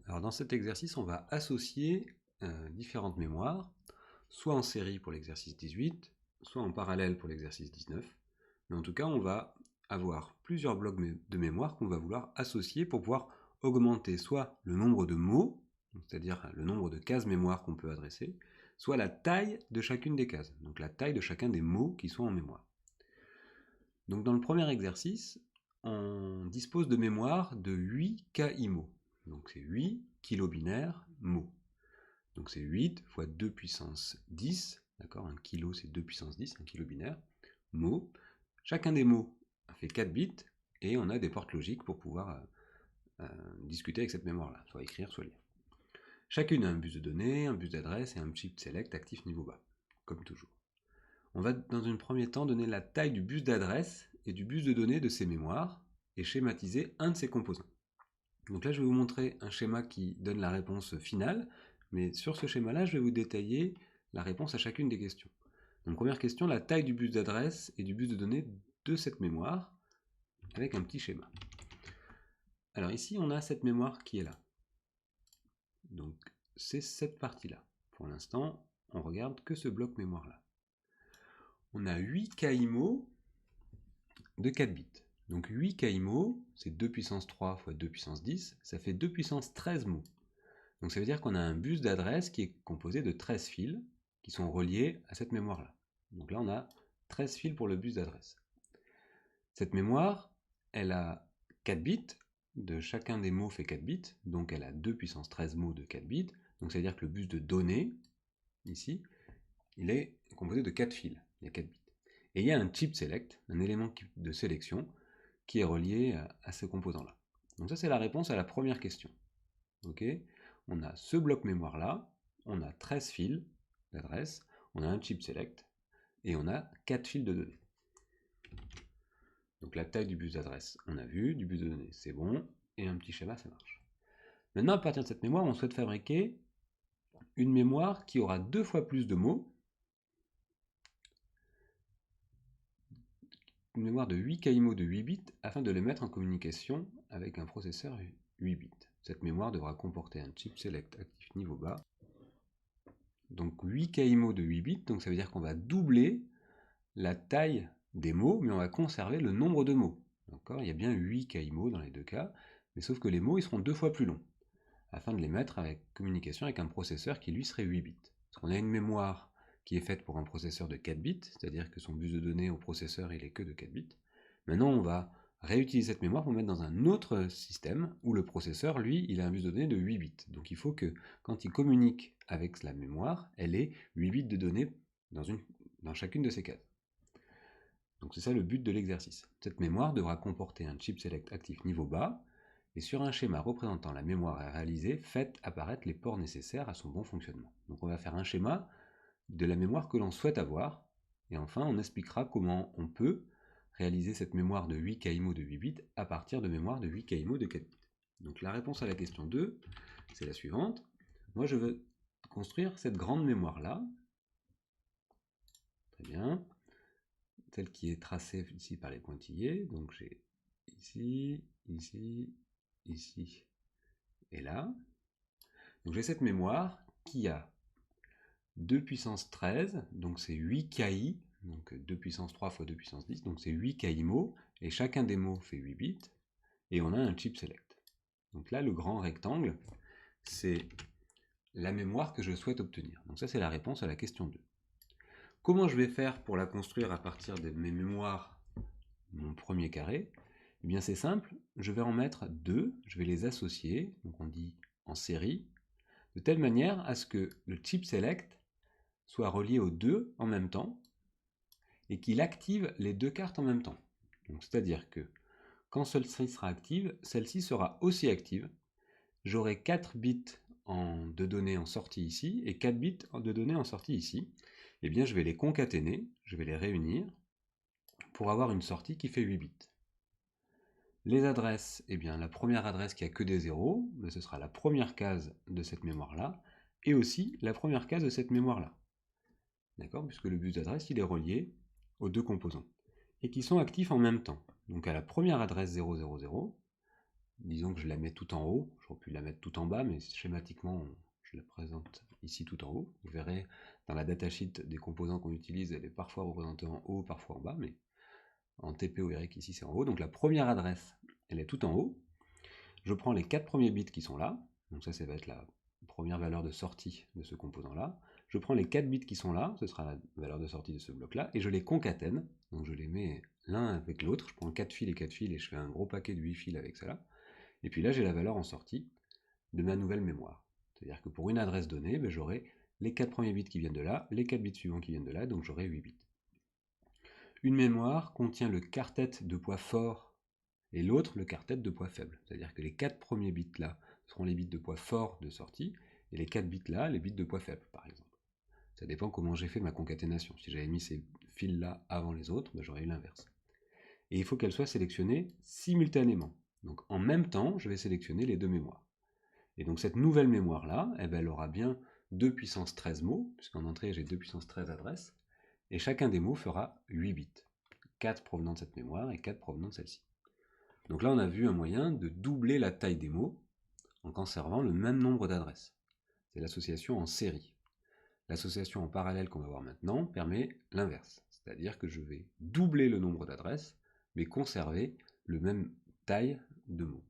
Alors dans cet exercice, on va associer différentes mémoires, soit en série pour l'exercice 18, soit en parallèle pour l'exercice 19. Mais en tout cas, on va avoir plusieurs blocs de mémoire qu'on va vouloir associer pour pouvoir augmenter soit le nombre de mots, c'est-à-dire le nombre de cases mémoire qu'on peut adresser, soit la taille de chacune des cases, donc la taille de chacun des mots qui sont en mémoire. Donc dans le premier exercice, on dispose de mémoire de 8 KIMO. Donc c'est 8 kilobinaires mots. Donc c'est 8 fois 2 puissance 10, d'accord, un kilo c'est 2 puissance 10, un kilo binaire, mots. Chacun des mots fait 4 bits, et on a des portes logiques pour pouvoir discuter avec cette mémoire-là, soit écrire, soit lire. Chacune a un bus de données, un bus d'adresse et un chip select actif niveau bas, comme toujours. On va dans un premier temps donner la taille du bus d'adresse et du bus de données de ces mémoires et schématiser un de ces composants. Donc là, je vais vous montrer un schéma qui donne la réponse finale, mais sur ce schéma-là, je vais vous détailler la réponse à chacune des questions. Donc première question, la taille du bus d'adresse et du bus de données de cette mémoire, avec un petit schéma. Alors ici, on a cette mémoire qui est là. Donc c'est cette partie-là. Pour l'instant, on regarde que ce bloc mémoire-là. On a 8 KIMO de 4 bits. Donc 8 KIMO, c'est 2 puissance 3 fois 2 puissance 10, ça fait 2 puissance 13 mots. Donc ça veut dire qu'on a un bus d'adresse qui est composé de 13 fils qui sont reliés à cette mémoire-là. Donc là, on a 13 fils pour le bus d'adresse. Cette mémoire, elle a 4 bits, de chacun des mots fait 4 bits, donc elle a 2 puissance 13 mots de 4 bits, donc ça veut dire que le bus de données, ici, il est composé de 4 fils, il y a 4 bits. Et il y a un chip select, un élément de sélection, qui est relié à ce composant-là. Donc ça, c'est la réponse à la première question. Ok, on a ce bloc mémoire là, on a 13 fils d'adresse, on a un chip select, et on a 4 fils de données. Donc la taille du bus d'adresse, on a vu, du bus de données, c'est bon, et un petit schéma, ça marche. Maintenant, à partir de cette mémoire, on souhaite fabriquer une mémoire qui aura 2 fois plus de mots, une mémoire de 8 KIMO de 8 bits, afin de les mettre en communication avec un processeur 8 bits. Cette mémoire devra comporter un chip select actif niveau bas, donc 8 KIMO de 8 bits, donc ça veut dire qu'on va doubler la taille des mots, mais on va conserver le nombre de mots. Il y a bien 8 KIMO dans les deux cas, mais sauf que les mots ils seront 2 fois plus longs, afin de les mettre en communication avec un processeur qui lui serait 8 bits. Parce qu'on a une mémoire qui est faite pour un processeur de 4 bits, c'est-à-dire que son bus de données au processeur il est que de 4 bits. Maintenant on va réutiliser cette mémoire pour mettre dans un autre système où le processeur, lui, il a un bus de données de 8 bits. Donc il faut que quand il communique avec la mémoire, elle ait 8 bits de données dans chacune de ces cases. Donc c'est ça le but de l'exercice. Cette mémoire devra comporter un chip select actif niveau bas, et sur un schéma représentant la mémoire à réaliser, faites apparaître les ports nécessaires à son bon fonctionnement. Donc on va faire un schéma de la mémoire que l'on souhaite avoir, et enfin on expliquera comment on peut réaliser cette mémoire de 8 KIMO de 8 bits à partir de mémoire de 8 KIMO de 4 bits. Donc la réponse à la question 2, c'est la suivante. Moi je veux construire cette grande mémoire-là. Très bien. Celle qui est tracée ici par les pointillés. Donc j'ai ici, ici, ici et là. Donc j'ai cette mémoire qui a 2 puissance 13, donc c'est 8 KI, donc 2 puissance 3 fois 2 puissance 10, donc c'est 8 KI mots, et chacun des mots fait 8 bits, et on a un chip select. Donc là, le grand rectangle, c'est la mémoire que je souhaite obtenir. Donc ça, c'est la réponse à la question 2. Comment je vais faire pour la construire à partir de mes mémoires, mon premier carré? Eh bien c'est simple, je vais en mettre 2, je vais les associer, donc on dit en série, de telle manière à ce que le chip select soit relié aux deux en même temps, et qu'il active les deux cartes en même temps. C'est-à-dire que quand celle-ci sera active, celle-ci sera aussi active. J'aurai 4 bits de données en sortie ici, et 4 bits de données en sortie ici. Eh bien je vais les concaténer, je vais les réunir, pour avoir une sortie qui fait 8 bits. Les adresses, eh bien la première adresse qui a que des zéros, ce sera la première case de cette mémoire-là, et aussi la première case de cette mémoire-là. D'accord, puisque le bus d'adresse il est relié aux deux composants, et qui sont actifs en même temps. Donc à la première adresse 000, disons que je la mets tout en haut, j'aurais pu la mettre tout en bas, mais schématiquement, je la présente ici tout en haut. Vous verrez dans la datasheet des composants qu'on utilise, elle est parfois représentée en haut, parfois en bas, mais en TP ou ERIC ici c'est en haut. Donc la première adresse, elle est tout en haut. Je prends les 4 premiers bits qui sont là, donc ça va être la première valeur de sortie de ce composant-là. Je prends les 4 bits qui sont là, ce sera la valeur de sortie de ce bloc-là, et je les concatène, donc je les mets l'un avec l'autre, je prends 4 fils et 4 fils et je fais un gros paquet de 8 fils avec cela. Et puis là, j'ai la valeur en sortie de ma nouvelle mémoire. C'est-à-dire que pour une adresse donnée, j'aurai les 4 premiers bits qui viennent de là, les 4 bits suivants qui viennent de là, donc j'aurai 8 bits. Une mémoire contient le quart-tête de poids fort et l'autre le quart-tête de poids faible. C'est-à-dire que les 4 premiers bits là seront les bits de poids fort de sortie, et les 4 bits là, les bits de poids faible, par exemple. Ça dépend comment j'ai fait ma concaténation. Si j'avais mis ces fils là avant les autres, j'aurais eu l'inverse. Et il faut qu'elles soient sélectionnées simultanément. Donc en même temps, je vais sélectionner les deux mémoires. Et donc cette nouvelle mémoire-là, elle aura bien 2 puissance 13 mots, puisqu'en entrée j'ai 2 puissance 13 adresses, et chacun des mots fera 8 bits. 4 provenant de cette mémoire et 4 provenant de celle-ci. Donc là on a vu un moyen de doubler la taille des mots en conservant le même nombre d'adresses. C'est l'association en série. L'association en parallèle qu'on va voir maintenant permet l'inverse, c'est-à-dire que je vais doubler le nombre d'adresses, mais conserver le même taille de mots.